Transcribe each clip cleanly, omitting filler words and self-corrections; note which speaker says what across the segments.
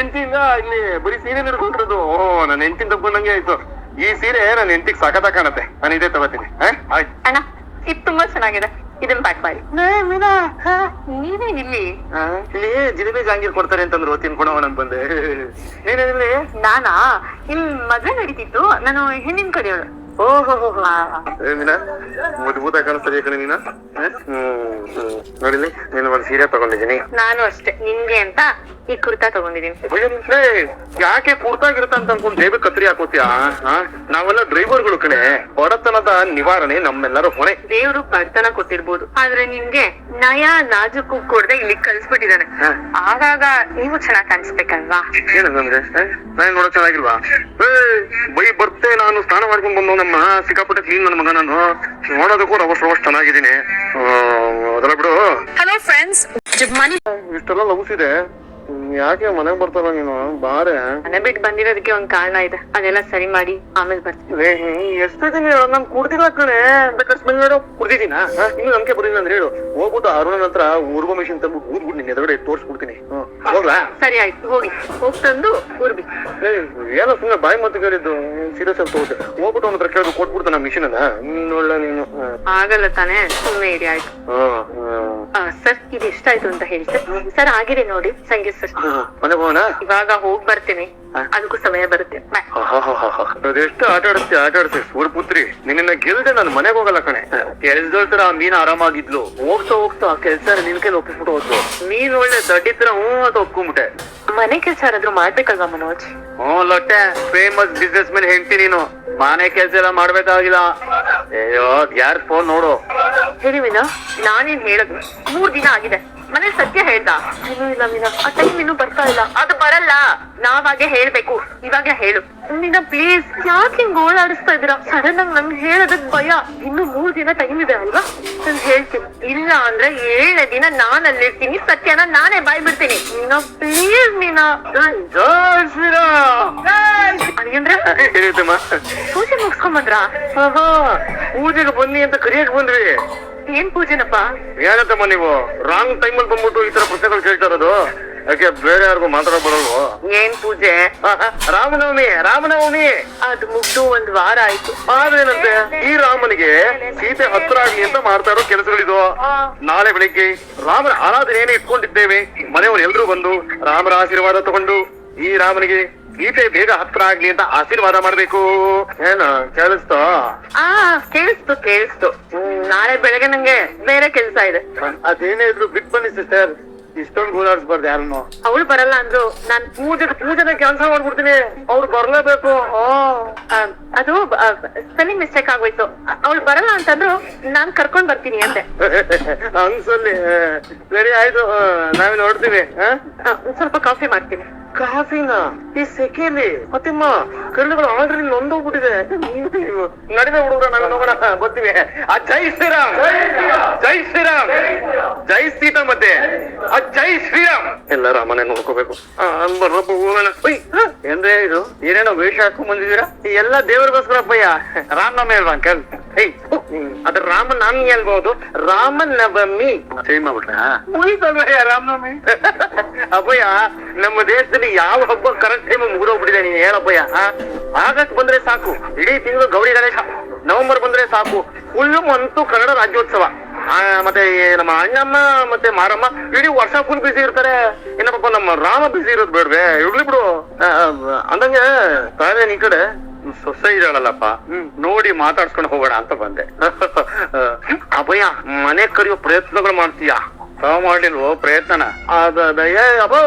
Speaker 1: ಹೆಂಡತಿ ಇಲ್ಲ ಇಲ್ಲಿ ಬರೀ ಸೀರೆ ಹಿಡ್ಕೊಂಡಿರೋದು. ನನ್ನ ಹೆಂಡತಿ ತಗೊಂಡಂಗೆ ಆಯ್ತು. ಈ ಸೀರೆ ನನ್ನ ಹೆಂಡತಿಗೆ ಸಖತ್ ಕಾಣತ್ತೆ. ನಾನು ಇದೇ ತಗೋತೀನಿ. ಆಯ್ತು
Speaker 2: ಅಣ್ಣ, ಇದು ತುಂಬಾ ಚೆನ್ನಾಗಿದೆ, ಇದನ್ನ ಪ್ಯಾಕ್ ಮಾಡಿ. ನೀವೇ ಇಲ್ಲಿ
Speaker 1: ಜಿಲೇಬಿ ಜಾಂಗೀರ್ ಕೊಡ್ತಾರೆ ಅಂತಂದ್ರು ತಿನ್ಕೊಳವ ನನ್ ಬಂದೆ. ನೀನೇನಿಲ್ಲಿ?
Speaker 2: ನಾನಾ ಇಲ್ಲಿ ಮದ್ವೆ ನಡೀತಿತ್ತು, ನಾನು ಹೆಣ್ಣಿನ ಕಡೆಯವಳು.
Speaker 1: ಮೀನಾ ಮುದ್ಭೂತ ಕಾಣಿಸ್ತದೆ ಕಣೆ ನೀನ. ನೋಡಿಲಿ ನೀನು ಒಂದು ಸೀರೆ ತಗೊಂಡಿದ್ದೀನಿ.
Speaker 2: ನಾನು ಅಷ್ಟೇ ನಿನ್ಗೆ ಅಂತ ಈ ಕುರ್ತಾ ತಗೊಂಡಿದ್ದೀನಿ.
Speaker 1: ಯಾಕೆ ಕುರ್ತಾಗಿರುತ್ತ ಅಂತ ಅನ್ಕೊಂಡ್ ದೇವಿ ಕತ್ರಿ ಹಾಕೋತಿಯಾ? ನಾವೆಲ್ಲ ಡ್ರೈವರ್ಗಳು ಕಣೆ. ಬಡತನದ ನಿವಾರಣೆ ನಮ್ಮೆಲ್ಲರ ಹೊಣೆ.
Speaker 2: ದೇವ್ರು ಬಡತನ ಕೊಟ್ಟಿರ್ಬೋದು, ಆದ್ರೆ ನಿಮ್ಗೆ ನಯ ನಾಜುಕು ಕೊಡದೆ ಇಲ್ಲಿ ಕಳ್ಸ್ಬಿಟ್ಟಿದ್ದಾನೆ. ಆಗಾಗ ನೀವು ಚೆನ್ನಾಗ್ ಕಾಣಿಸ್ಬೇಕಲ್ವಾ?
Speaker 1: ಏನಂದ್ರೆ ನಾನು ನೋಡಕ್ ಚೆನ್ನಾಗಿಲ್ವಾ? ಬೈ ಬರ್ತೆ ನಾನು ಸ್ನಾನ ಮಾಡ್ಕೊಂಡ್ ಬಂದು ನಮ್ಮ ಸಿಕ್ಕಾಪಟ್ಟೆ ಕ್ಲೀನ್ ನನ್ನ ಮಗ. ನಾನು ನೋಡೋದಕ್ಕೂ ರವಸ್ ಚೆನ್ನಾಗಿದ್ದೀನಿ. ಅದೆಲ್ಲ ಬಿಡು.
Speaker 2: ಹಲೋ ಫ್ರೆಂಡ್ಸ್,
Speaker 1: ಇಷ್ಟೆಲ್ಲ ಲವ್ಸಿದೆ, ಯಾಕೆ ಮನೆಗ್ ಬರ್ತಾರ ನೀನು? ಬಾರೆ.
Speaker 2: ಮನೆ ಬಿಟ್ಟು ಬಂದಿರೋದಕ್ಕೆ ಒಂದ್ ಕಾರಣ ಇದೆ, ಅದೆಲ್ಲ ಸರಿ ಮಾಡಿ ಆಮೇಲೆ ಬರ್ತೀನಿ.
Speaker 1: ಎಷ್ಟಿದ್ದೀನಿ ನಾನ್ ಕುಡ್ದಿಲ್ಲ ಕಣೆ. ಬೇಕಾದ್ರೆ ಕುಡ್ದಿದ್ದೀನ ಇನ್ನು ನಂಬಿಕೆ ಬರೀಲ್ಲ ಅಂದ್ರೆ ಹೇಳು. ಹೋಗ್ಬಿಟ್ಟು ಅರುಣನ ಹತ್ರ ಉರ್ಗೋ ಮಿಷಿನ್ ತಂದು ಊದ್ಬಿಟ್ಟು ನಿನ್ನ ಎದುರುಗಡೆ ತೋರ್ಸ್ಬಿಡ್ತೀನಿ. ಹೋಗ್ಲಾ?
Speaker 2: ಸರಿ ಆಯ್ತು, ಹೋಗಿ ತಂದು ಊರ್ಬಿ.
Speaker 1: ಏನೋ ಸುಮ್ಮನೆ ಬಾಯಿ ಮತ್ತೆ ಕೇಳಿದ್ದು ಸೀರಿಯಸ್ ಆಗಿ ತಗೋತೆ. ಹೋಗ್ಬಿಟ್ಟು ಅವನ ಹತ್ರ ಕೇಳಿದ್ರು ಕೊಟ್ಬಿಡ್ತಾನ ಮಿಷಿನ್ ಅನ್ನ. ಒಳ್ಳೆ ನೀನು
Speaker 2: ಆಗಲ್ಲ ತಾನೇ, ಸುಮ್ಮನೆ ಇರಿ. ಆಯ್ತು ಸರ್, ಇದು ಎಷ್ಟಾಯ್ತು ಅಂತ ಹೇಳಿ ಸರ್. ಸರ್ ಆಗಿದೆ ನೋಡಿ ಸಂಗೀತ್ ಸರ್.
Speaker 1: ಮನೆ ಹೋಗೋಣ?
Speaker 2: ಇವಾಗ ಹೋಗ್ ಬರ್ತೀನಿ, ಅದಕ್ಕೂ ಸಮಯ ಬರುತ್ತೆ.
Speaker 1: ಅದೆಷ್ಟು ಆಟ ಆಡಿಸ್ತಿ ಸೂರ್ಪುತ್ರಿ. ನಿನ್ನ ಗೆಲ್ದೆ ನಾನು ಮನೆಗೆ ಹೋಗಲ್ಲ ಕಣೆ. ಕೆಲ್ಸದೋಸ್ಕರ ಮೀನ್ ಆರಾಮಾಗಿದ್ಲು. ಹೋಗ್ತಾ ಕೆಲ್ಸ ನಿನ್ ಕೈಲಿ ಒಪ್ಪಿಸ್ಬಿಟ್ಟು ಹೋದ್ಲು. ನೀನ್ ಒಳ್ಳೆ ದಡ್ಡಿತ್ರ ಅಂತ ಒಪ್ಕೊಂಡ್ಬಿಟ್ಟೆ.
Speaker 2: ಮನೆ ಕೆಲ್ಸ ಯಾರಾದ್ರೂ ಮಾಡ್ಬೇಕಲ್ವಾ ಮನೋಜ್?
Speaker 1: ಲೊಟ್ಟೆ ಫೇಮಸ್ ಬಿಸ್ನೆಸ್ ಮ್ಯಾನ್ ಹೆಂಡ್ತಿ ನೀನು. ಮನೆ ಕೆಲ್ಸ ಎಲ್ಲ ಮಾಡ್ಬೇಕಾಗಿಲ್ಲ. ಅಯ್ಯೋ ಯಾರ್ ಫೋನ್ ನೋಡು.
Speaker 2: ಹೇಳಿ ಮೀನಾ, ನಾನೇನ್ ಹೇಳಿದ್ರು 3 ದಿನ ಆಗಿದೆ. ಮನೆ ಸತ್ಯ ಹೇಳ್ದ? ಇಲ್ಲ ಮೀನಾ, ಆ ಟೈಮ್ ಇನ್ನೂ ಬರ್ತಾ ಇಲ್ಲ. ಅದು ಬರಲ್ಲ, ನಾವಾಗೆ ಹೇಳ್ಬೇಕು. ಇವಾಗ ಹೇಳು ಮೀನಾ ಪ್ಲೀಸ್. ಯಾಕೆ ಹಿಂಗ್ ಗೋಳಾಡಿಸ್ತಾ ಇದ್ದೀರಾ? ಸಡನ್ ಆಗಿ ನಂಗೆ ಹೇಳೋದಕ್ ಭಯ. ಇನ್ನು 3 ದಿನ ಟೈಮ್ ಇದೆ ಅಲ್ವಾ? ನಾನು ಹೇಳ್ತೀನಿ. ಇಲ್ಲ ಅಂದ್ರೆ 7ನೇ ದಿನ ನಾನ್ ಅಲ್ಲಿರ್ತೀನಿ. ಸತ್ಯನ ನಾನೇ ಬಾಯ್ ಬಿಡ್ತೀನಿ. ಮೀನಾ ಪ್ಲೀಸ್ ಮೀನಾ. ಅಂದ್ರೆ ಪೂಜೆ ಮುಗಿಸ್ಕೊಂಬಂದ್ರ?
Speaker 1: ಪೂಜೆಗೆ ಬನ್ನಿ ಅಂತ ಕರಿಯಕ್ ಬಂದ್ವಿ.
Speaker 2: ಏನ್ ಪೂಜೆನಪ್ಪ?
Speaker 1: ಏನಂತಮ್ಮ ನೀವು ರಾಂಗ್ ಟೈಮಲ್ಲಿ ಬಂದ್ಬಿಟ್ಟು ಈ ತರ ಪ್ರಶ್ನೆಗಳು ಕೇಳ್ತಾ ಇರೋದು? ಯಾಕೆ ಬೇರೆ ಯಾರಿಗೂ ಮಾತಾಡೋ ಬರಲ್ವೋ?
Speaker 2: ಏನ್ ಪೂಜೆ?
Speaker 1: ರಾಮನವಮಿ.
Speaker 2: ಅದು ಮುಗ್ದು 1 ವಾರ ಆಯ್ತು.
Speaker 1: ಆದ್ರೇನಂತೆ ಈ ರಾಮನಿಗೆ ಸೀತೆ ಹತ್ರ ಆಗ್ಲಿ ಅಂತ ಮಾಡ್ತಾ ಇರೋ ಕೆಲಸಗಳಿದು. ನಾಳೆ ಬೆಳಿಗ್ಗೆ ರಾಮನ ಆರಾಧನೆಯನ್ನೇ ಇಟ್ಕೊಂಡಿದ್ದೇವೆ. ಮನೆಯವರು ಎಲ್ರೂ ಬಂದು ರಾಮರ ಆಶೀರ್ವಾದ ತಗೊಂಡು ಈ ರಾಮನಿಗೆ ಸೀತೆ ಬೇಗ ಹತ್ರ ಆಗ್ಲಿ ಅಂತ ಆಶೀರ್ವಾದ ಮಾಡ್ಬೇಕು. ಏನ ಕೇಳಿಸ್ತಾ?
Speaker 2: ಕೇಳಿಸ್ತು. ನಾಳೆ ಬೆಳಗ್ಗೆ ನಂಗೆ ಬೇರೆ ಕೆಲ್ಸ ಇದೆ.
Speaker 1: ಅದೇನೇ ಇದ್ರು ಬಿಟ್ಟು ಬನ್ನಿ ಸಿಸ್ಟರ್. ಇಷ್ಟೊಂದು ಗೋಳಾಡ್ಸ್ಬಾರ್ದು ಯಾರನ್ನು.
Speaker 2: ಅವಳು ಬರಲ್ಲ ಅಂದ್ರು. ನಾನ್
Speaker 1: ಪೂಜೆನ ಕ್ಯಾನ್ಸಲ್ ಮಾಡ್ಬಿಡ್ತೀನಿ. ಅವ್ರು ಬರ್ಲೇಬೇಕು.
Speaker 2: ಅದು ಸ್ಪೆಲ್ಲಿಂಗ್ ಮಿಸ್ಟೇಕ್ ಆಗೋಯ್ತು. ಅವಳು ಬರಲ್ಲ ಅಂತಂದ್ರು, ನಾನ್ ಕರ್ಕೊಂಡ್ ಬರ್ತೀನಿ ಅಂದೆ.
Speaker 1: ಹಂಗ್ಸಲ್ಲಿ ಸರಿ ಆಯ್ತು, ನಾವೇ ನೋಡ್ತೀವಿ.
Speaker 2: ಸ್ವಲ್ಪ ಕಾಫಿ ಮಾಡ್ತೀನಿ.
Speaker 1: ಕಾಫಿನ ಈ ಸೆಕೆಲಿ ಮತ್ತಿಮ್ಮ ಕರುಳುಗಳು ಆಲ್ರೆಡಿ ನೊಂದೋಗ್ಬಿಟ್ಟಿದೆ. ನಡಿಮೆ ಹುಡುಗ್ರ ನಾವೇ ನೋಡೋಣ, ಬರ್ತೀವಿ. ಜೈ ಶ್ರೀರಾಮ್, ಜೈ ಶ್ರೀರಾಮ್, ಜೈ ಸೀತಾ. ಮತ್ತೆ ಜೈ ಶ್ರೀರಾಮ್. ಎಲ್ಲರ ಮನೆ ನೋಡ್ಕೋಬೇಕು. ಬರ್ರಪ್ಪ ಹೋಗೋಣ. ಏನ್ರೇ ಇದು? ಏನೇನೋ ವೇಷ ಹಾಕೊಂಡ್ ಬಂದಿದ್ದೀರಾ? ಎಲ್ಲ ದೇವ್ರಿಗೋಸ್ಕರಪ್ಪಯ್ಯ. ರಾಮನವಮಿ ಅಲ್ವಾ ಅಂಕಲ್? ಅದ್ರ ರಾಮನವಮಿ ಅಲ್ಬಹುದು. ರಾಮನವಮಿ ಚೇಂಜ್ ಮಾಡ್ಬಿಟ್ರ ರಾಮನವಮಿ. ಅಪ್ಪಯ್ಯ, ನಮ್ಮ ದೇಶದಲ್ಲಿ ಯಾವ ಹಬ್ಬ ಕರೆಕ್ಟ್ ಟೈಮ್ ಮುಗಿದೋಗ್ಬಿಟ್ಟಿದೆ. ನೀನ್ ಹೇಳಪ್ಪಯ್ಯ. ಆಗಸ್ಟ್ ಬಂದ್ರೆ ಸಾಕು, ಇಡೀ ತಿಂಗಳು ಗೌರಿ ಗಣೇಶ. ನವೆಂಬರ್ ಬಂದ್ರೆ ಸಾಕು, ಫುಲ್ ಅಂತೂ ಕನ್ನಡ ರಾಜ್ಯೋತ್ಸವ. ಮತ್ತೆ ನಮ್ಮ ಅಣ್ಣಮ್ಮ ಮತ್ತೆ ಮಾರಮ್ಮ ಇಡೀ ವರ್ಷ ಫುಲ್ ಬಿಸಿ ಇರ್ತಾರೆ. ಏನಪ್ಪ ನಮ್ಮ ರಾಮ ಬಿಸಿ ಇರೋದು ಬೇಡ್ವೆ? ಇರ್ಲಿ ಬಿಡು. ಅಂದಂಗೆ ತಾವೇನ್ ಈ ಕಡೆ ಸೊಸೆ ಇದ್ದಾಳಲ್ಲಪ್ಪ, ನೋಡಿ ಮಾತಾಡ್ಸ್ಕೊಂಡು ಹೋಗೋಣ ಅಂತ ಬಂದೆ. ಅಭಯ, ಮನೆ ಕರೆಯೋ ಪ್ರಯತ್ನಗಳು ಮಾಡ್ತೀಯಾ? ಮಾಡ್ಲಿಲ್ವೋ ಪ್ರಯತ್ನನ? ಅಬ್ಬೋ,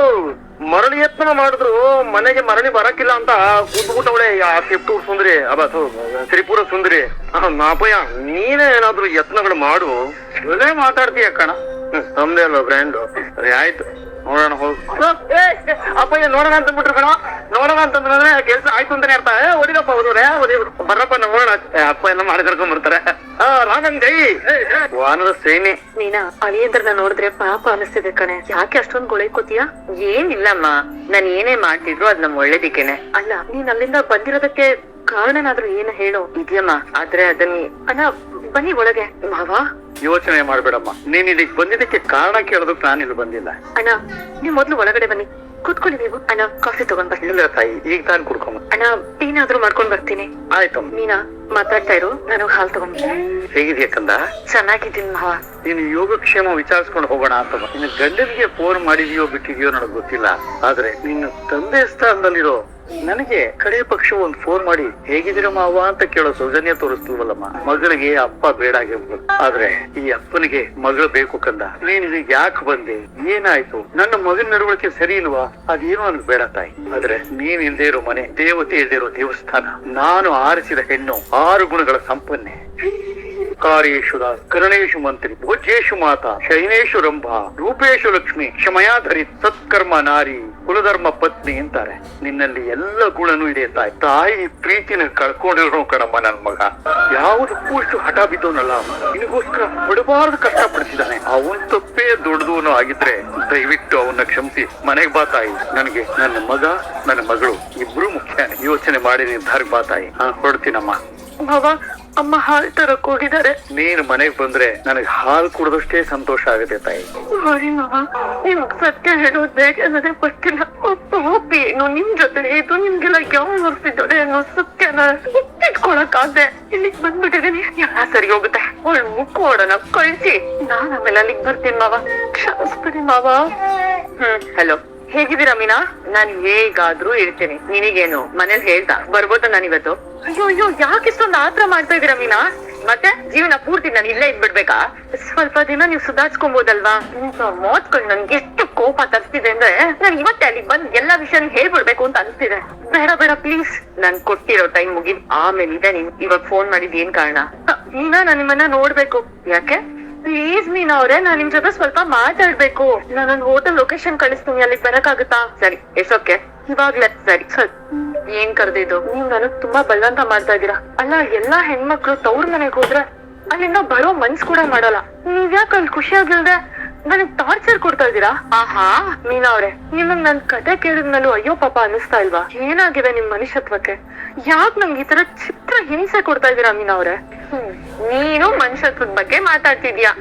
Speaker 1: ಮರಳಿ ಯತ್ನ ಮಾಡಿದ್ರು ಮನೆಗೆ ಮರಳಿ ಬರಕಿಲ್ಲ ಅಂತ ಕೂತ್ಬಿಟ್ಟವಳೆ ಆ ಕಿಪ್ಟೂರ್ ಸುಂದರಿ. ತ್ರಿಪುರ ಸುಂದರಿ. ಅಪ್ಪಯ್ಯ, ನೀನೇ ಏನಾದ್ರು ಯತ್ನಗಳು ಮಾಡು. ಒಳ್ಳೆ ಮಾತಾಡ್ತೀಯ ಕಣ. ನಮ್ದೇ ಅಲ್ವಾ ಬ್ರ್ಯಾಂಡು. ಸರಿ ಆಯ್ತು, ನೋಡೋಣ ಹೋಗು. ಅಪ್ಪಯ್ಯ, ನೋಡೋಣ ಅಂತ ಬಿಟ್ರು ಕಣ. ನೋಡೋಣ ಅಂತಂದ್ರೆ ಕೆಲ್ಸ ಆಯ್ತು ಅಂತಾನೆ ಅರ್ಥ. ಓದಿಗಪ್ಪ ಓದೋರೆ, ಬರ್ರಪ್ಪ ನೋಡೋಣ. ಅಪ್ಪ ಎಲ್ಲ ಮಾಡಿ ಕರ್ಕೊಂಡ್ ಬರ್ತಾರೆ. ರಾಮನ್ ಜೈ. ವಾನರ ಸೇನೆ.
Speaker 2: ನೀನಾ ಅಳಿಯಂದ್ರನ್ನ ನೋಡಿದ್ರೆ ಪಾಪ ಅನಿಸ್ತಿದೆ ಕಣೆ. ಯಾಕೆ ಅಷ್ಟೊಂದ್ ಗೊಳೈಕೋತೀಯ? ಏನಿಲ್ಲಮ್ಮ, ನಾನ್ ಏನೇ ಮಾಡ್ತಿದ್ರು ಅದ್ ನಮ್ ಒಳ್ಳೇದಿಕ್ಕೇನೆ. ಅಲ್ಲ, ನೀನ್ ಅಲ್ಲಿಂದ ಬಂದಿರೋದಕ್ಕೆ ಕಾರಣನಾದ್ರೂ ಏನು ಹೇಳು. ಇದೆಯಮ್ಮ, ಆದ್ರೆ ಅದನ್ನ ಅಣ್ಣ ಬನ್ನಿ ಒಳಗೆ. ಮಾವ,
Speaker 1: ಯೋಚನೆ ಮಾಡ್ಬೇಡಮ್ಮ. ನೀನ್ ಇಲ್ಲಿಗೆ ಬಂದಿದ್ದಕ್ಕೆ ಕಾರಣ ಕೇಳೋದಕ್ಕೆ ನಾನು ಇಲ್ಲಿ ಬಂದಿಲ್ಲ.
Speaker 2: ಅಣ್ಣ, ನೀವ್ ಮೊದ್ಲು ಒಳಗಡೆ ಬನ್ನಿ. ಕೂತ್ಕೊಳ್ಳಿ ನೀವು. ಅಣ್ಣ ಕಾಫಿ ತಗೊಂಡ್ ಬರ್ತೀನಿ.
Speaker 1: ಇಲ್ಲ ತಾಯಿ, ಈಗ ತಾನು ಕುಡ್ಕೊಂಬ.
Speaker 2: ಅಣ್ಣ ಟೀನಾದ್ರೂ ಮಾಡ್ಕೊಂಡ್ ಬರ್ತೀನಿ.
Speaker 1: ಆಯ್ತಮ್ಮ.
Speaker 2: ಮೀನಾ ಮಾತಾಡ್ತಾ ಇರು, ನಾನು ಹಾಲು ತಗೊಂಡ್
Speaker 1: ಹೇಗಿದ್ಯಾ ಕಂದ?
Speaker 2: ಚೆನ್ನಾಗಿದ್ದೀನಿ ಮಾವ.
Speaker 1: ನೀನು ಯೋಗಕ್ಷೇಮ ವಿಚಾರಿಸ್ಕೊಂಡು ಹೋಗೋಣ ಅಂತ. ನಿನ್ನ ಗಂಡನಿಗೆ ಫೋನ್ ಮಾಡಿದ್ಯೋ ಬಿಟ್ಟಿದ್ಯೋ ನನಗೆ ಗೊತ್ತಿಲ್ಲ, ಆದ್ರೆ ನಿನ್ನ ತಂದೆ ಸ್ಥಾನದಲ್ಲಿರೋ ನನಗೆ ಕಡೆ ಪಕ್ಷ ಒಂದು ಫೋನ್ ಮಾಡಿ ಹೇಗಿದ್ದೀರ ಮಾವ ಅಂತ ಕೇಳೋ ಸೌಜನ್ಯ ತೋರಿಸ್ತೀವಲ್ಲಮ್ಮ. ಮಗಳಿಗೆ ಅಪ್ಪ ಬೇಡ ಆಗಿರ್ಬೋದು, ಆದ್ರೆ ಈ ಅಪ್ಪನಿಗೆ ಮಗಳು ಬೇಕು ಕಂದ. ನೀನ್ ಇಲ್ಲಿಗೆ ಯಾಕೆ ಬಂದೆ, ಏನಾಯ್ತು, ನನ್ನ ಮಗನ ನಡವಳಿಕೆ ಸರಿ ಇಲ್ವಾ, ಅದೇನೋ ನನ್ಗೆ ಬೇಡ ತಾಯಿ. ಆದ್ರೆ ನೀನ್ ಇಲ್ದೇ ಇರೋ ಮನೆ, ದೇವತೆ ಇಲ್ದೇ ಇರೋ ದೇವಸ್ಥಾನ. ನಾನು ಆರಿಸಿದ ಹೆಣ್ಣು 6 ಗುಣಗಳ ಸಂಪನ್ನೆ. ಕಾರ್ಯೇಶು ಕರಣೇಶು ಮಂತ್ರಿ, ಭೋಜ್ಯೇಶು ಮಾತಾ, ಶೈನೇಶು ರಂಭಾ, ರೂಪೇಶು ಲಕ್ಷ್ಮಿ, ಕ್ಷಮಯಾಧರಿ, ಸತ್ಕರ್ಮ ನಾರಿ, ಕುಲಧರ್ಮ ಪತ್ನಿ ಅಂತಾರೆ. ನಿನ್ನಲ್ಲಿ ಎಲ್ಲ ಗುಣನೂ ಇದೆ ತಾಯಿ. ತಾಯಿ ಪ್ರೀತಿನ ಕಳ್ಕೊಂಡಿರೋ ಕಣಮ್ಮ ನನ್ ಮಗ. ಯಾವುದಕ್ಕೂ ಇಷ್ಟು ಹಠ ಬಿದ್ದವನಲ್ಲ, ನಿನಗೋಸ್ಕರ ಬಿಡಬಾರ್ದು ಕಷ್ಟಪಡಿಸಿದಾನೆ. ಅವನ್ ತಪ್ಪೇ ದೊಡ್ಡದವನು ಆಗಿದ್ರೆ ದಯವಿಟ್ಟು ಅವನ್ನ ಕ್ಷಮಿಸಿ ಮನೆಗ್ ಬಾ ತಾಯಿ. ನನಗೆ ನನ್ನ ಮಗ ನನ್ನ ಮಗಳು ಇಬ್ರು ಮುಖ್ಯ. ಯೋಚನೆ ಮಾಡಿ ನಿರ್ಧಾರಕ್ಕೆ ಬಾ ತಾಯಿ. ಹೊರಡ್ತೀನಮ್ಮ.
Speaker 2: ಮಾವ, ಅಮ್ಮ ಹಾಲು ತರಕ್ ಹೋಗಿದ್ದಾರೆ.
Speaker 1: ನೀನು ಮನೆಗ್ ಬಂದ್ರೆ ನನಗೆ ಹಾಲು ಕುಡಿದಷ್ಟೇ ಸಂತೋಷ ಆಗುತ್ತೆ ತಾಯಿ.
Speaker 2: ಸರಿ ಮಾವ, ನಿಮ್ಗ್ ಸತ್ಯ ಹೇಳೋದು ಬೇಗ ಅನ್ನೋದೇ ಗೊತ್ತಿಲ್ಲ. ಒಪ್ಪಿ ಏನು ನಿಮ್ ಜೊತೆ ಇದು ನಿಮ್ಗೆಲ್ಲ ಯಾವ ಹೊರ್ಸಿದ್ದಾರೆ ಅನ್ನೋ ಸತ್ಯನ ಇಟ್ಕೊಳಕ್ಕಾಗ್ದೆ ಇಲ್ಲಿಗ್ ಬಂದ್ಬಿಟ್ಟಿದೀನಿ. ಎಲ್ಲ ಸರಿ ಹೋಗುತ್ತೆ. ಅವಳು ಮುಕ್ಕೋಡನ ಕಳ್ಸಿ ನಾನ್ ಆಮೇಲೆ ಅಲ್ಲಿಗ್ ಬರ್ತೀನಿ ಮಾವ. ಕ್ಷಮಿಸ್ಬಿಡಿ ಮಾವ. ಹಲೋ, ಹೇಗಿದ್ದೀರಾ ಮೀನಾ? ನಾನ್ ಹೇಗಾದ್ರೂ ಇರ್ತೀನಿ. ನಿನಗೇನು ಮನೇಲಿ ಹೇಳ್ತಾ ಬರ್ಬೋದ ನಾನು ಇವತ್ತು? ಅಯ್ಯೋ ಅಯ್ಯೋ, ಯಾಕೆ ಇಷ್ಟೊಂದು ಆತರ ಮಾಡ್ತಾ ಇದೀರಾ ಮೀನಾ? ಮತ್ತೆ ಜೀವನ ಪೂರ್ತಿ ನಾನು ಇಲ್ಲೇ ಇದ್ಬಿಡ್ಬೇಕಾ? ಸ್ವಲ್ಪ ದಿನ ನೀವು ಸುಧಾರಿಸ್ಕೊಬೋದಲ್ವಾ? ಮೋತ್ಕೊಂಡು ನನ್ಗೆ ಎಷ್ಟು ಕೋಪ ತರ್ತಿದೆ ಅಂದ್ರೆ ನಾನು ಇವತ್ತೇ ಅಲ್ಲಿಗೆ ಬಂದ್ ಎಲ್ಲಾ ವಿಷಯ ಹೇಳ್ಬಿಡ್ಬೇಕು ಅಂತ ಅನ್ಸ್ತಿದೆ. ಬೇಡ ಬೇಡ ಪ್ಲೀಸ್, ನಾನ್ ಕೊಟ್ಟಿರೋ ಟೈಮ್ ಮುಗಿದ್ ಆಮೇಲೆ ಇದೆ. ನೀನ್ ಇವಾಗ ಫೋನ್ ಮಾಡಿದ್ ಏನ್ ಕಾರಣ? ಮೀನಾ, ನಾನ್ ನಿಮ್ಮನ್ನ ನೋಡ್ಬೇಕು. ಯಾಕೆ? ಪ್ಲೀಸ್ ಮೀನಾ ಅವ್ರೆ, ನಾನ್ ನಿಮ್ ಜೊತೆ ಸ್ವಲ್ಪ ಮಾತಾಡ್ಬೇಕು. ನಾನು ಹೋಟೆಲ್ ಲೊಕೇಶನ್ ಕಳಿಸ್ತೀನಿ, ಅಲ್ಲಿಗೆ ಬರಕ್ಕಾಗುತ್ತಾ? ಸರಿ, ಎಷ್ಟೊಕ್ಕೆ? ಇವಾಗ್ಲೇ? ಸರಿ ಸರಿ. ಏನ್ ಕರ್ದಿದ್ದು? ನೀವ್ ನನಗ್ ತುಂಬಾ ಬಲವಂತ ಮಾಡ್ತಾ ಇದೀರಾ. ಅಲ್ಲ, ಎಲ್ಲಾ ಹೆಣ್ಮಕ್ಳು ತವ್ರ ಮನೆಗ್ ಹೋದ್ರೆ ಅಲ್ಲಿಂದ ಬರೋ ಮನ್ಸ್ ಕೂಡ ಮಾಡಲ್ಲ. ನೀವ್ ಯಾಕೆ ಅಲ್ಲಿ ಖುಷಿಯಾಗಿಲ್ದೆ ನನಗ್ ಟಾರ್ಚರ್ ಕೊಡ್ತಾ ಇದೀರಾ? ಆಹಾ ಮೀನಾ ಅವ್ರೆ, ನಿಮಗ್ ನನ್ ಕತೆ ಕೇಳಿದ್ಮೇಲೂ ಅಯ್ಯೋ ಪಾಪ ಅನ್ನಿಸ್ತಾ ಇಲ್ವಾ? ಏನಾಗಿದೆ ನಿಮ್ ಮನುಷ್ಯತ್ವಕ್ಕೆ? ಯಾಕ್ ನಂಗೆ ಈ ತರ ಚಿತ್ರ ಹಿಂಸೆ ಕೊಡ್ತಾ ಇದೀರಾ ಮೀನಾ ಅವ್ರೆ? ನೀನು ಮನುಷ್ಯತ್ವದ ಬಗ್ಗೆ ಮಾತಾಡ್ತಿದ್ಯಾ?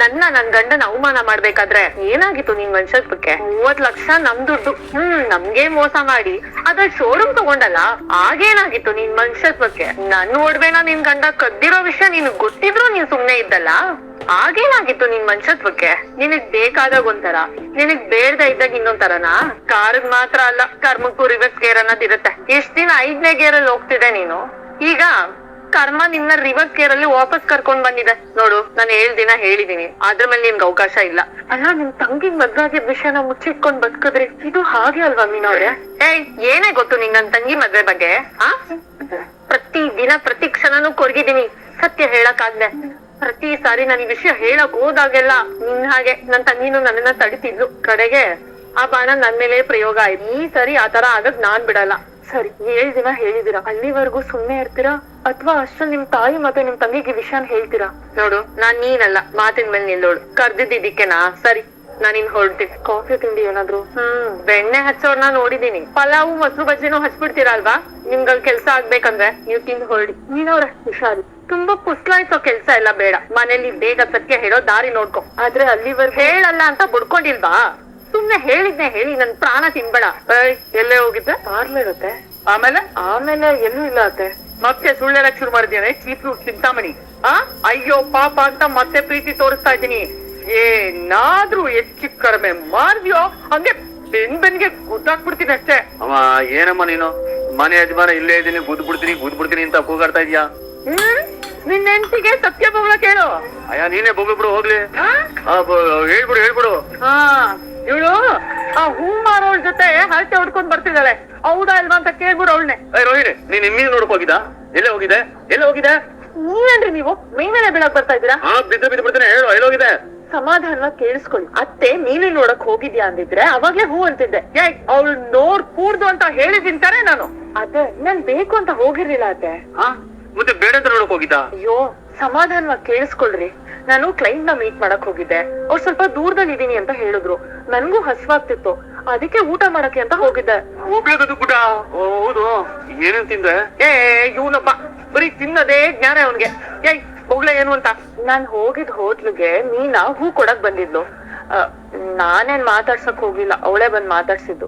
Speaker 2: ನನ್ ಗಂಡನ ಅವಮಾನ ಮಾಡ್ಬೇಕಾದ್ರೆ ಏನಾಗಿತ್ತು ನಿನ್ ಮನುಷ್ಯತ್ವಕ್ಕೆ? 30 ಲಕ್ಷ ನಮ್ ದುಡ್ಡು ನಮ್ಗೆ ಮೋಸ ಮಾಡಿ ಅದ್ರ ಶೋರೂಮ್ ತಗೊಂಡಲ್ಲ, ಆಗೇನಾಗಿತ್ತು ನಿನ್ ಮನುಷ್ಯತ್ವಕ್ಕೆ? ನನ್ ಒಡ್ಬೇನ ನಿನ್ ಗಂಡ ಕದ್ದಿರೋ ವಿಷಯ ನಿನಗ್ ಗೊತ್ತಿದ್ರು ನೀನ್ ಸುಮ್ನೆ ಇದ್ದಲ್ಲ, ಆಗೇನಾಗಿತ್ತು ನಿನ್ ಮನುಷ್ಯತ್ವಕ್ಕೆ? ನಿನಗ್ ಬೇಕಾದಾಗ ಒಂಥರ, ನಿನಗ್ ಬೇಡದ ಇದ್ದಾಗ ಇನ್ನೊಂಥರನಾ? ಕಾರ್ಗ್ ಮಾತ್ರ ಅಲ್ಲ, ಕರ್ಮಕ್ಕೂ ರಿವರ್ಸ್ ಗೇರ್ ಅನ್ನೋದಿರುತ್ತೆ. ಎಷ್ಟ್ ದಿನ 5ನೇ ಗೇರಲ್ಲಿ ಹೋಗ್ತಿದೆ ನೀನು, ಈಗ ಕರ್ಮ ನಿನ್ನ ರಿವರ್ಸ್ ಗೇರ್ ಅಲ್ಲಿ ವಾಪಸ್ ಕರ್ಕೊಂಡ್ ಬಂದಿದೆ ನೋಡು. ನಾನು 7 ದಿನ ಹೇಳಿದೀನಿ, ಅದ್ರ ಮೇಲೆ ನಿನ್ಗೆ ಅವಕಾಶ ಇಲ್ಲ. ಅಲ್ಲ, ನಿಮ್ ತಂಗಿಗ್ ಮದ್ವಾಗಿದ್ ವಿಷಯನ ಮುಚ್ಚಿಟ್ಕೊಂಡ್ ಬದುಕಿದ್ರಿ, ಇದು ಹಾಗೆ ಅಲ್ವಾ ಮೀನಾ ಅವ್ರೆ? ಏನೇ ಗೊತ್ತು ನಿಂಗ್ ನನ್ ತಂಗಿ ಮದ್ವೆ ಬಗ್ಗೆ? ಪ್ರತಿ ದಿನ ಪ್ರತಿ ಕ್ಷಣನೂ ಕೊರಗಿದೀನಿ ಸತ್ಯ ಹೇಳಕ್ಕಾಗ್ದೆ. ಪ್ರತಿ ಸಾರಿ ನಾನು ಈ ವಿಷಯ ಹೇಳಕ್ ಹೋದಾಗೆಲ್ಲ ನಿನ್ ಹಾಗೆ ನನ್ ತಂಗಿನೂ ನನ್ನನ್ನ ತಡಿತಿದ್ಲು. ಕಡೆಗೆ ಆ ಬಾಣ ನನ್ ಮೇಲೆ ಪ್ರಯೋಗ ಆಯ್ತು. ಈ ಸರಿ ಆತರ ಆಗಕ್ ನಾನ್ ಬಿಡಲ್ಲ. ಸರಿ, 7 ದಿನ ಹೇಳಿದೀರಾ, ಅಲ್ಲಿವರೆಗೂ ಸುಮ್ನೆ ಇರ್ತೀರಾ ಅಥವಾ ಅಷ್ಟು ನಿಮ್ ತಾಯಿ ಮತ್ತೆ ನಿಮ್ ತಂಗಿಗೆ ವಿಷಯನ ಹೇಳ್ತೀರಾ? ನೋಡು, ನಾನ್ ನೀನಲ್ಲ, ಮಾತಿನ ಮೇಲೆ ನಿಲ್ಲೋಳು. ಕರ್ದಿದ್ದಿಕ್ಕೆನಾ? ಸರಿ, ನಾನಿನ್ ಹೊರಡ್ತೀನಿ. ಕಾಫಿ ತಿಂಡಿ ಏನಾದ್ರು? ಬೆಣ್ಣೆ ಹಚ್ಚೋರ್ನ ನೋಡಿದೀನಿ. ಪಲಾವು ಮೊಸರು ಬಜ್ಜಿನೂ ಹಚ್ಬಿಡ್ತೀರಾ ಅಲ್ವಾ? ನಿಮ್ಗಲ್ ಕೆಲ್ಸ ಆಗ್ಬೇಕಂದ್ರೆ ನೀವ್ ತಿಂದು ಹೊರಡಿ. ನೀನವ್ರೆ ಹುಷಾರಿ. ತುಂಬಾ ಪುಸ್ಲಾಯ್ಸೋ ಕೆಲ್ಸ ಎಲ್ಲ ಬೇಡ. ಮನೇಲಿ ಬೇಗ ಸತ್ಯ ಹೇಳೋ ದಾರಿ ನೋಡ್ಕೊ. ಆದ್ರೆ ಅಲ್ಲಿವರೆಗೂ ಹೇಳಲ್ಲ ಅಂತ ಬಡ್ಕೊಂಡಿಲ್ವಾ? ಸುಮ್ನೆ ಹೇಳಿದ್ನೆ ಹೇಳಿ ನನ್ ಪ್ರಾಣ ತಿನ್ಬೇಡ. ಎಲ್ಲೇ ಹೋಗಿದ್ದೆ? ಪಾರ್ಲರ್ ಇರುತ್ತೆ. ಆಮೇಲೆ ಎಲ್ಲೂ ಇಲ್ಲ ಅತ್ತೆ. ಮತ್ತೆ ಸುಳ್ಳೆಲ್ಲಕ್ ಶುರು ಮಾಡಿದ್ದೇನೆ ಚೀಪ್ ಚಿಂತಾಮಣಿ. ಅಯ್ಯೋ ಪಾಪ ಅಂತ ಮತ್ತೆ ಪ್ರೀತಿ ತೋರಿಸ್ತಾ ಇದ್ದೀನಿ. ಏನಾದ್ರೂ ಹೆಚ್ಚು ಕಡಿಮೆ ಮಾಡ್ದ್ಯೋ ಹಂಗೆ ಬೆನ್ಗೆ ಗುದ್ದಾಕ್ಬಿಡ್ತೀನಿ ಅಷ್ಟೇ.
Speaker 1: ಅಮ್ಮ, ಏನಮ್ಮ ನೀನು? ಮನೆ ಯಜಮಾನ ಇಲ್ಲೇ ಇದೀನಿ, ಗುದ್ಬಿಡ್ತೀನಿ ಅಂತ ಕೂಗಾಡ್ತಾ ಇದೀಯಾ?
Speaker 2: ನಿನ್ನ ಹೆಂಡತಿಗೆ ಸತ್ಯ ಬೊಗಳ ಕೇಳು.
Speaker 1: ಅಯ್ಯ, ನೀನೇ ಬೊಗ್ಬಿಡು ಹೋಗ್ಲಿ. ಹೇಳ್ಬಿಡು.
Speaker 2: ಇವಳು ಆ ಹೂ ಮಾರೋಳ ಜೊತೆ ಹರಟೆ ಹೊಡ್ಕೊಂಡ್ ಬರ್ತಿದ್ದಾಳೆ. ಹೌದಾ ಇಲ್ವಾ ಅಂತ ಕೇಳ್ಬಿಡು ಅವಳನ್ನೇ.
Speaker 1: ರೋಹಿಣಿ, ನೀನ್ ಇನ್ನೀನ್ ನೋಡಕ್ ಹೋಗಿದ್ದ? ಎಲ್ಲೇ ಹೋಗಿದೆ?
Speaker 2: ನೀವೇನ್ರಿ ನೀವು ಮೈ ಮೇಲೆ ಬೀಳಕ್ ಬರ್ತಾ ಇದ್ದೀರಾ?
Speaker 1: ಬಿದ್ದು ಬಿಡ್ತೇನೆ, ಹೇಳು ಎಲ್ಲೋಗಿದೆ?
Speaker 2: ಸಮಾಧಾನ ಕೇಳಿಸ್ಕೊಳ್ಳಿ. ಅತ್ತೆ ನೀನು ನೋಡಕ್ ಹೋಗಿದ್ಯಾ ಅಂದಿದ್ರೆ ಅವಾಗ್ಲೇ ಹೂ ಅಂತಿದ್ದೆ. ಅವಳು ನೋಡ್ ಕೂಡ್ದು ಅಂತ ಹೇಳಿದಿಂತಾರೆ ನಾನು. ಅದೇ ನಾನ್ ಬೇಕು ಅಂತ ಹೋಗಿರ್ಲಿಲ್ಲ ಅತ್ತೆ.
Speaker 1: ಮತ್ತೆ ಬೇಡ ಅಂತ ನೋಡಕ್ ಹೋಗಿದ್ದ?
Speaker 2: ಅಯ್ಯೋ, ಸಮಾಧಾನವಾಗಿ ಕೇಳಿಸ್ಕೊಳ್ರಿ. ನಾನು ಕ್ಲೈಂಟ್ ನ ಮೀಟ್ ಮಾಡಕ್ ಹೋಗಿದ್ದೆ. ಅವ್ರು ಸ್ವಲ್ಪ ದೂರದಲ್ಲಿ ಇದೀನಿ ಅಂತ ಹೇಳಿದ್ರು. ನನ್ಗೂ ಹಸ್ವಾಗ್ತಿತ್ತು, ಅದಕ್ಕೆ ಊಟ ಮಾಡಕ್ಕೆ ಅಂತ ಹೋಗಿದ್ದೆ.
Speaker 1: ಹೋಗ್ಬೇಕು ಪುಟ. ಹೌದು, ಏನೇನ್ ತಿಂದೆ?
Speaker 2: ಇವನಪ್ಪ ಬರೀ ತಿನ್ನದೇ ಜ್ಞಾನ ಅವನ್ಗೆ. ಹೋಗ್ಲೇ ಏನು ಅಂತ. ನಾನ್ ಹೋಗಿದ್ ಹೋಟ್ಲಿಗೆ ಮೀನಾ ಹೂ ಕೊಡಕ್ ಬಂದಿದ್ಲು. ನಾನೇನ್ ಮಾತಾಡ್ಸಕ್ ಹೋಗಿಲ್ಲ, ಅವಳೇ ಬಂದ್ ಮಾತಾಡ್ಸಿದ್ದು.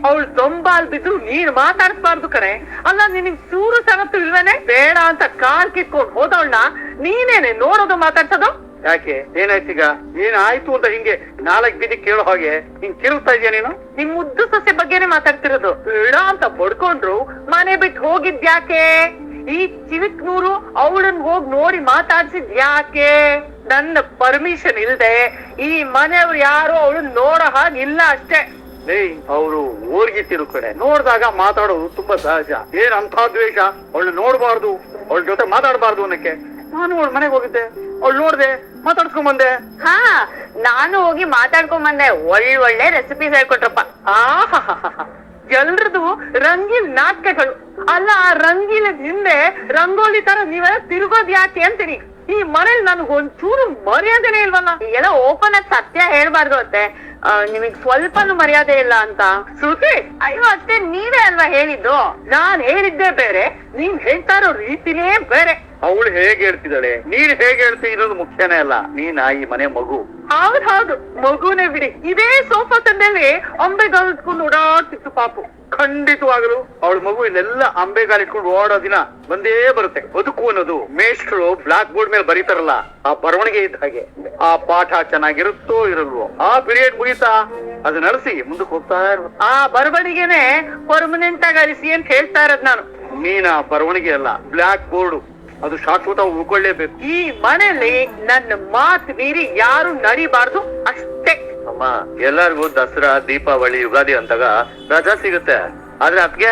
Speaker 1: ಅವಳು ದೊಂಬಾಲ್ ಬಿದ್ದು ನೀನ್ ಮಾತಾಡ್ಸ್ಬಾರ್ದು ಕಣೆ. ಅಲ್ಲ ನಿನಗ್ ಚೂರು ಸಗತ್ತು ಇಲ್ವೇನೆ? ಬೇಡ ಅಂತ ಕಾಲ್ ಕಿತ್ಕೊಂಡ್ ಹೋದವಳನ್ನ ನೀನೇನೆ ನೋಡೋದು ಮಾತಾಡ್ಸೋದು? ಯಾಕೆ ಏನಾಯ್ತೀಗ? ಏನಾಯ್ತು ಅಂತ ಹಿಂಗೆ ನಾಲ್ಕು ಬಿದ್ದು ಕೇಳೋ ಹಾಗೆ ಹಿಂಗ್ ಕಿರುತ್ತಾ ಇದೆಯಾ ನೀನು?
Speaker 2: ನಿಮ್ ಮುದ್ದು ಸೊಸೆ ಬಗ್ಗೆನೆ ಮಾತಾಡ್ತಿರೋದು.
Speaker 1: ಬೇಡ ಅಂತ ಬಡ್ಕೊಂಡ್ರು
Speaker 2: ಮನೆ ಬಿಟ್ಟು ಹೋಗಿದ್ಯಾಕೆ? ಈ ಚಿವಿಕ್ನೂರು ಅವಳನ್ ಹೋಗಿ ನೋಡಿ ಮಾತಾಡ್ಸಿದ್ ಯಾಕೆ? ನನ್ನ ಪರ್ಮಿಷನ್ ಇಲ್ದೆ ಈ ಮನೆಯವ್ರು ಯಾರು ಅವಳನ್ ನೋಡೋ ಹಾಗಿಲ್ಲ ಅಷ್ಟೇ.
Speaker 1: ಅವರು ಓರ್ಗಿತ್ತಿರು ಕಡೆ ನೋಡ್ದಾಗ ಮಾತಾಡೋದು ತುಂಬಾ ಸಹಜ. ಏನ್ ಅಂತ ದ್ವೇಷ? ಅವಳು ನೋಡ್ಬಾರ್ದು, ಅವಳ ಜೊತೆ ಮಾತಾಡ್ಬಾರ್ದು ಅನ್ನಕ್ಕೆ ನಾನು ಅವಳ ಮನೆಗೆ ಹೋಗಿದ್ದೆ, ಅವಳು ನೋಡ್ದೆ, ಮಾತಾಡ್ಸ್ಕೊಂಡ್ ಬಂದೆ.
Speaker 2: ಹಾ, ನಾನು ಹೋಗಿ ಮಾತಾಡ್ಕೊಂಡ್ ಬಂದೆ. ಒಳ್ಳೆ ರೆಸಿಪೀಸ್ ಹೇಳ್ಕೊಟ್ರಪ್ಪ. ಎಲ್ರದು ರಂಗೀಲ್ ನಾಟಕಗಳು. ಅಲ್ಲ, ಆ ರಂಗೀಲ ಹಿಂದೆ ರಂಗೋಲಿ ತರ ನೀವೆಲ್ಲ ತಿರುಗೋದ್ ಯಾಕೆ ಅಂತೀನಿ. ಈ ಮನೇಲಿ ನನ್ಗೆ ಒಂಚೂರು ಮರ್ಯಾದೆನೇ ಇಲ್ವಲ್ಲ. ಎಲ್ಲ ಓಪನ್ ಆಗಿ ಸತ್ಯ ಹೇಳ್ಬಾರ್ದು ಅಂತೆ. ನಿಮಗ್ ಸ್ವಲ್ಪನೂ ಮರ್ಯಾದೆ ಇಲ್ಲ ಅಂತ. ಶ್ರುತಿ, ಅಯ್ಯೋ ಅಷ್ಟೇ, ನೀವೇ ಅಲ್ವಾ ಹೇಳಿದ್ದು? ನಾನ್ ಹೇಳಿದ್ದೆ ಬೇರೆ, ನೀನ್ ಹೇಳ್ತಾ ಇರೋ ರೀತಿನೇ ಬೇರೆ.
Speaker 1: ಅವಳು ಹೇಗೆ ಹೇಳ್ತಿದ್ದಾಳೆ, ನೀನ್ ಹೇಗೆ ಹೇಳ್ತಿ ಇರೋದು ಮುಖ್ಯನೇ ಅಲ್ಲ. ನೀನ್ ಈ ಮನೆ ಮಗು.
Speaker 2: ಹೌದು, ಮಗುನೇ ಬಿಡಿ. ಇದೇ ಸೋಫಾ ತಂದಲ್ಲಿ ಅಂಬೆಗಾಲಿಟ್ಕೊಂಡು ಓಡಾಡ್ತಿತ್ತು ಪಾಪು.
Speaker 1: ಖಂಡಿತವಾಗಲು ಅವಳ ಮಗು ಇಲ್ಲೆಲ್ಲ ಅಂಬೆಗಾಲ್ ಇಟ್ಕೊಂಡು ಓಡೋ ದಿನ ಬಂದೇ ಬರುತ್ತೆ. ಬದುಕು ಅನ್ನೋದು ಮೇಷ್ಟ್ರು ಬ್ಲಾಕ್ ಬೋರ್ಡ್ ಮೇಲೆ ಬರೀತಾರಲ್ಲ, ಆ ಬರವಣಿಗೆ ಇದ್ದ ಹಾಗೆ. ಆ ಪಾಠ ಚೆನ್ನಾಗಿರುತ್ತೋ ಇರಲ್ವೋ, ಆ ಪೀರಿಯಡ್ ಮುಗಿತಾ ಅದನ್ನ ನಡೆಸಿ ಮುಂದಕ್ಕೆ ಹೋಗ್ತಾ ಇರ್ಬೋದು.
Speaker 2: ಆ ಬರವಣಿಗೆನೆ ಪರ್ಮನೆಂಟ್ ಆಗಿ ಅಳಿಸಿ ಅಂತ ಹೇಳ್ತಾ ಇರೋದ್ ನಾನು.
Speaker 1: ನೀನ್ ಆ ಬರವಣಿಗೆ ಅಲ್ಲ, ಬ್ಲಾಕ್ ಬೋರ್ಡ್. ಅದು ಶಾಶ್ವತ ಉಳ್ಕೊಳ್ಳೇಬೇಕು.
Speaker 2: ಈ ಮನೆಯಲ್ಲಿ ನನ್ನ ಮಾತು ಮೀರಿ ಯಾರು ನಡಿಬಾರ್ದು ಅಷ್ಟೇ.
Speaker 1: ಅಮ್ಮ, ಎಲ್ಲರಿಗೂ ದಸರಾ, ದೀಪಾವಳಿ, ಯುಗಾದಿ ಅಂತಾಗ ರಜಾ ಸಿಗುತ್ತೆ. ಆದ್ರೆ ಅದ್ಗೆ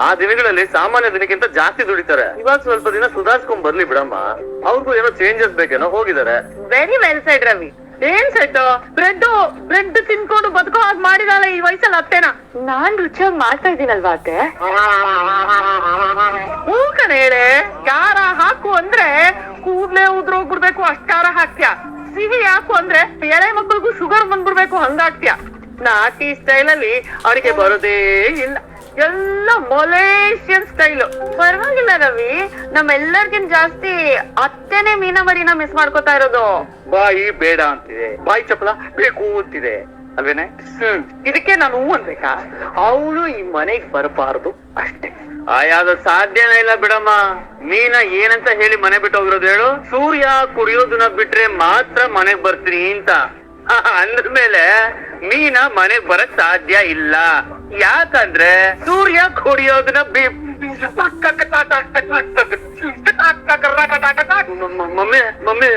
Speaker 1: ಆ ದಿನಗಳಲ್ಲಿ ಸಾಮಾನ್ಯ ದಿನಕ್ಕಿಂತ ಜಾಸ್ತಿ ದುಡಿತಾರೆ. ಇವಾಗ ಸ್ವಲ್ಪ ದಿನ ಸುಧಾರಿಸ್ಕೊಂಡ್ ಬರ್ಲಿ ಬಿಡಮ್ಮ. ಅವ್ರಿಗೂ ಏನೋ ಚೇಂಜಸ್ ಬೇಕೇನೋ, ಹೋಗಿದ್ದಾರೆ.
Speaker 2: Very well side Ravi. ಏನ್ ಸೆಟ್? ಬ್ರೆಡ್ ತಿನ್ಕೊಂಡು ಬದುಕೋ ಹಾಗೆ ಮಾಡಿದಾಳೆ ಈ ವಯಸ್ಸಲ್ಲಿ ಅತ್ತೇನ. ನಾನ್ ರುಚಿಯಾಗಿ ಮಾಡ್ತಾ ಇದ್ದೀನಲ್ವಾ ಅತ್ತೆ? ಹೂ ಕಣೆ ಹೇಳೆ. ಖಾರ ಹಾಕು ಅಂದ್ರೆ ಕೂಡ್ಲೆ ಉದ್ರೋಗ್ಬಿಡ್ಬೇಕು, ಅಷ್ಟ್ ಖಾರ ಹಾಕ್ತ್ಯಾ. ಸಿಹಿ ಹಾಕು ಅಂದ್ರೆ ಎಳೆ ಮಕ್ಕಳಿಗೂ ಶುಗರ್ ಬಂದ್ಬಿಡ್ಬೇಕು, ಹಂಗಾಗ್ತ್ಯಾ. ನಾಟಿ ಸ್ಟೈಲ್ ಅಲ್ಲಿ ಅಡಿಗೆ ಬರೋದೇ ಇಲ್ಲ, ಎಲ್ಲ ಮಲೇಷಿಯನ್ ಸ್ಟೈಲ್. ಪರವಾಗಿಲ್ಲ ರವಿ, ನಮ್ಮೆಲ್ಲರಿಗಿಂತ ಜಾಸ್ತಿ ಅತ್ತೆನೆ ಮೀನಮರಿನ ಮಿಸ್ ಮಾಡ್ಕೋತಾ ಇರೋದು.
Speaker 1: ಬಾಯಿ ಬೇಡ ಅಂತಿದೆ, ಬಾಯಿ ಚಪ್ಪಲ ಬೇಕು ಅಂತಿದೆ ಅಲ್ವೇನೆ? ಇದಕ್ಕೆ ನಾನು ಹೂ ಅನ್ಬೇಕಾ? ಅವಳು ಈ ಮನೆಗ್ ಬರಬಾರದು ಅಷ್ಟೇ. ಆಯಾದ ಸಾಧ್ಯನೇ ಇಲ್ಲ ಬಿಡಮ್ಮ. ನೀನ ಏನಂತ ಹೇಳಿ ಮನೆ ಬಿಟ್ಟು ಹೋಗಿರೋದು ಹೇಳು? ಸೂರ್ಯ ಕುಡಿಯೋದನ್ನ ಬಿಟ್ರೆ ಮಾತ್ರ ಮನೆಗ್ ಬರ್ತೀನಿ ಅಂತ ಅಂದ್ಮೇಲೆ ಮೀನ ಮನೆಗ್ ಬರಕ್ ಸಾಧ್ಯ ಇಲ್ಲ. ಯಾಕಂದ್ರೆ ಸೂರ್ಯ ಕುಡಿಯೋದನ್ನ ಮಮ್ಮಿ ಮಮ್ಮಿ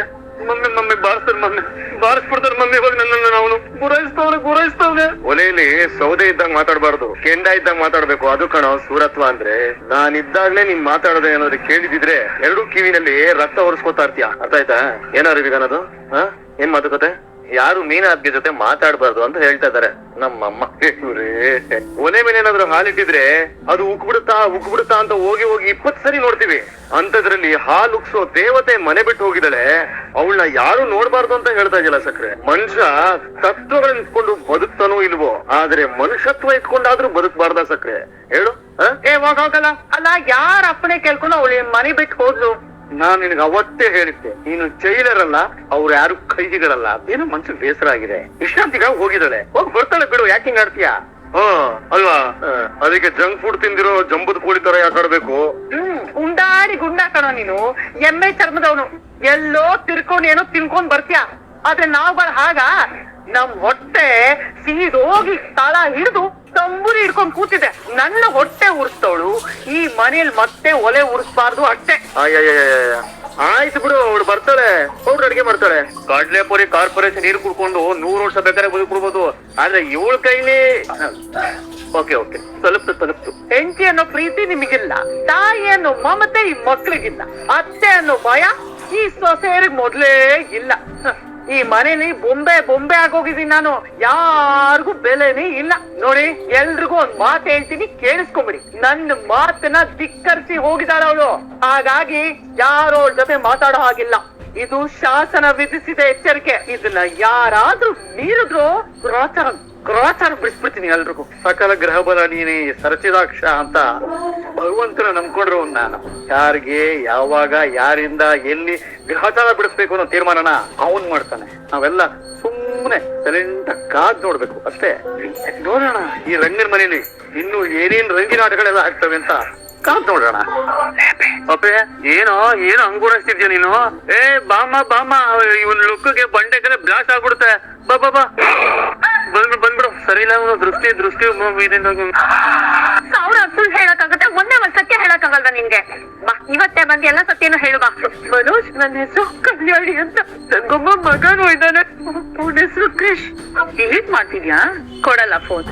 Speaker 1: ಮಮ್ಮಿ ಮಮ್ಮಿ ಬಾರಿಸ್ತಾರೆ, ಮಮ್ಮಿ ಬಾರಿಸ್ಬಿಡ್ತಾರೆ. ಮಮ್ಮಿ ಇವಾಗ ನನ್ನ ಅವನು ಗುರಾಯಿಸ್ತವ್ರೆ. ಒಲೆಯಲ್ಲಿ ಸೌದೆ ಇದ್ದಾಗ ಮಾತಾಡ್ಬಾರ್ದು, ಕೆಂಡ ಇದ್ದಾಗ ಮಾತಾಡ್ಬೇಕು. ಅದು ಕಣೋ ಸೂರತ್ವ ಅಂದ್ರೆ. ನಾನಿದ್ದಾಗ್ಲೇ ನೀನ್ ಮಾತಾಡೋದೇ ಏನಾದ್ರು ಕೇಳಿದಿದ್ರೆ ಎರಡೂ ಕಿವಿನಲ್ಲಿ ರಕ್ತ ಹೊರಿಸ್ಕೊತಾ ಇರ್ತೀಯ. ಅರ್ಥ ಆಯ್ತಾ? ಏನಾರು ಅನ್ನೋದು? ಏನ್ ಮಾತುಕತೆ? ಯಾರು ಮೀನಾದ್ಗೆ ಜೊತೆ ಮಾತಾಡ್ಬಾರ್ದು ಅಂತ ಹೇಳ್ತಾ ಇದಾರೆ ನಮ್ಮಮ್ಮ. ಒಲೆ ಮೇಲೆ ಏನಾದ್ರು ಹಾಲಿಟ್ಟಿದ್ರೆ ಅದು ಉಕ್ಬಿಡುತ್ತಾ ಅಂತ ಹೋಗಿ 20 ಸರಿ ನೋಡ್ತೀವಿ. ಅಂತದ್ರಲ್ಲಿ ಹಾಲು ಉಕ್ಸೋ ದೇವತೆ ಮನೆ ಬಿಟ್ಟು ಹೋಗಿದ್ದಾಳೆ. ಅವಳನ್ನ ಯಾರು ನೋಡ್ಬಾರ್ದು ಅಂತ ಹೇಳ್ತಾ ಇದೆಯಲ್ಲ ಸಕ್ರೆ. ಮನುಷ್ಯ ತತ್ವಗಳನ್ನ ಇಟ್ಕೊಂಡು ಬದುಕ್ತಾನೋ ಇಲ್ವೋ, ಆದ್ರೆ ಮನುಷ್ಯತ್ವ ಇಟ್ಕೊಂಡಾದ್ರೂ ಬದುಕ್ಬಾರ್ದ ಸಕ್ರೆ? ಹೇಳು.
Speaker 2: ಹೋಗಲ್ಲ. ಅಲ್ಲ, ಯಾರ ಅಪ್ಪಣೆ ಕೇಳ್ಕೊಂಡು ಅವಳು ಮನೆ ಬಿಟ್ಟು ಹೋದ್ಲು?
Speaker 1: ನಾನ್ ನಿನ್ಗೆ ಅವತ್ತೇ ಹೇಳಿದ್ದೆ, ನೀನು ಜೈಲರ್ ಅಲ್ಲ, ಅವ್ರು ಯಾರು ಕೈದಿಗಳಲ್ಲ. ಏನೋ ಮನ್ಸು ಬೇಸರ ಆಗಿದೆ, ವಿಶ್ರಾಂತಿಗಾಗಿ ಹೋಗಿದ್ದಾಳೆ. ಹೋಗಿ ಬರ್ತಾಳೆ ಬಿಡು, ಯಾಕೆ ಹಿಂಗ್ ಆಡ್ತೀಯಾ? ಅಲ್ವಾ? ಅದಕ್ಕೆ ಜಂಕ್ ಫುಡ್ ತಿಂದಿರೋ ಜಂಬುದ್ ಕೋಳಿ ತರ ಯಾಕೆ ಆಡ್ಬೇಕು?
Speaker 2: ಉಂಡಾಡಿ ಗುಂಡಾ ಕಣೋ ನೀನು, ಎಮ್ಮೆ ಚರ್ಮದವನು. ಎಲ್ಲೋ ತಿರ್ಕೊಂಡು ಏನೋ ತಿನ್ಕೊಂಡ್ ಬರ್ತೀಯ. ಆದ್ರೆ ನಾವ್ ಹಾಗ ನಮ್ ಹೊಟ್ಟೆ ಸೀದೋಗಿ ತಳ ಹಿಡಿದು ತಂಬುರಿ ಹಿಡ್ಕೊಂಡ್ ಕೂತಿದೆ. ನನ್ನ ಹೊಟ್ಟೆ ಉರಿಸ್ತವಳು ಈ ಮನೇಲಿ ಮತ್ತೆ ಒಲೆ ಉರಿಸ್ಬಾರ್ದು ಅಷ್ಟೇ.
Speaker 1: ಆಯ್ತು ಬಿಡು, ಅವಳು ಬರ್ತಾಳೆ, ಅವ್ರು ಅಡಿಗೆ ಮಾಡ್ತಾಳೆ. ಕಡ್ಲೆಪುರಿ ಕಾರ್ಪೊರೇಷನ್ ನೀರು ಕುಡ್ಕೊಂಡು 100 ವರ್ಷ ಬೇಕಾದ್ರೆ ಬದುಕ್ಬಿಡ್ಬೋದು. ಆದ್ರೆ ಇವಳ ಕೈಲಿ ಓಕೆ ತಲುಪ್ತು.
Speaker 2: ಹೆಂಡತಿ ಅನ್ನೋ ಪ್ರೀತಿ ನಿಮಗಿಲ್ಲ, ತಾಯಿ ಅನ್ನೋ ಮಮತೆ ಈ ಮಕ್ಳಿಗಿಲ್ಲ, ಅತ್ತೆ ಅನ್ನೋ ಭಯ ಈ ಸೊಸೆಯರಿಗೆ ಮೊದ್ಲೇ ಇಲ್ಲ. ಈ ಮನೇಲಿ ಬೊಂಬೆ ಆಗೋಗಿದ್ದೀನಿ ನಾನು. ಯಾರಿಗೂ ಬೆಲೆನೇ ಇಲ್ಲ ನೋಡಿ. ಎಲ್ರಿಗೂ ಒಂದ್ ಮಾತು ಹೇಳ್ತೀನಿ, ಕೇಳಿಸ್ಕೊಂಬಿಡಿ. ನನ್ನ ಮಾತನ್ನ ಧಿಕ್ಕರಿಸಿ ಹೋಗಿದಾಳ ಅವಳು. ಹಾಗಾಗಿ ಯಾರೋ ಅವಳ ಜೊತೆ ಮಾತಾಡೋ ಹಾಗಿಲ್ಲ. ಇದು ಶಾಸನ ವಿಧಿಸಿದ ಎಚ್ಚರಿಕೆ. ಇದನ್ನ ಯಾರಾದ್ರೂ ಮೀರಿದ್ರು ಗ್ರಾಚಾರ ಬಿಡಿಸ್ಬಿಡ್ತೀನಿ ಎಲ್ರಿಗೂ.
Speaker 1: ಸಕಲ ಗ್ರಹ ಬಲ ನೀನೆ ಸರಚಿದಾಕ್ಷ ಅಂತ ಭಗವಂತನ ನಂಬ್ಕೊಂಡ್ರು ನಾನು. ಯಾರಿಗೆ ಯಾವಾಗ ಯಾರಿಂದ ಎಲ್ಲಿ ಗ್ರಹಚಾರ ಬಿಡಿಸ್ಬೇಕು ಅನ್ನೋ ತೀರ್ಮಾನನ ಅವನ್ ಮಾಡ್ತಾನೆ. ನಾವೆಲ್ಲ ಸುಮ್ಮನೆ ಸುಮ್ಮನೆ ಸೈಲೆಂಟ್ ಕಾದ್ ನೋಡ್ಬೇಕು ಅಷ್ಟೇ. ನೋಡೋಣ ಈ ರಂಗಿನ ಮನೇಲಿ ಇನ್ನು ಏನೇನ್ ರಂಗಿನ ಆಟಗಳೆಲ್ಲ ಆಗ್ತವೆ ಅಂತ ಕಾದ್ ನೋಡೋಣ. ಅಪ್ಪೆ ಏನೋ ಅಂಗೂಡಿಸ್ತಿದ್ಯಾ ನೀನು? ಏ ಬಾಮ ಇವನ್ ಲುಕ್ಗೆ ಬಂಡೆ ಕಡೆ ಬ್ಲಾಸ್ಟ್ ಆಗ್ಬಿಡುತ್ತೆ. ಬಾ ಬಂದ್ಬಿಡು. ಸರಿ ಇಲ್ಲ ಅವನು ದೃಷ್ಟಿ
Speaker 2: ಸಾವಿರ ಸುಳ್ಳು ಹೇಳಕ್ಕಾಗತ್ತೆ, ಒಂದೇ ಒಂದ್ ಸತ್ಯ ಹೇಳಕ್ಕಾಗಲ್ವಾ ನಿನ್ಗೆ? ಬಾ ಇವತ್ತೇ ಬಂದು ಎಲ್ಲ ಸತ್ಯನೂ ಹೇಳು ಬಾ. ಮನೋಜ್, ನನ್ನ ಹೆಸರು ಕಲ್ಯಾಣಿ ಅಂತ, ನಂಗೊಬ್ಬ ಮಗನೂ ಇದ್ದಾನೆ, ಅವನ ಹೆಸರು ಕ್ರಿಶ್. ಡಿಲೀಟ್ ಮಾಡ್ತಿದ್ಯಾ? ಕೊಡಲ್ಲ ಫೋನ್.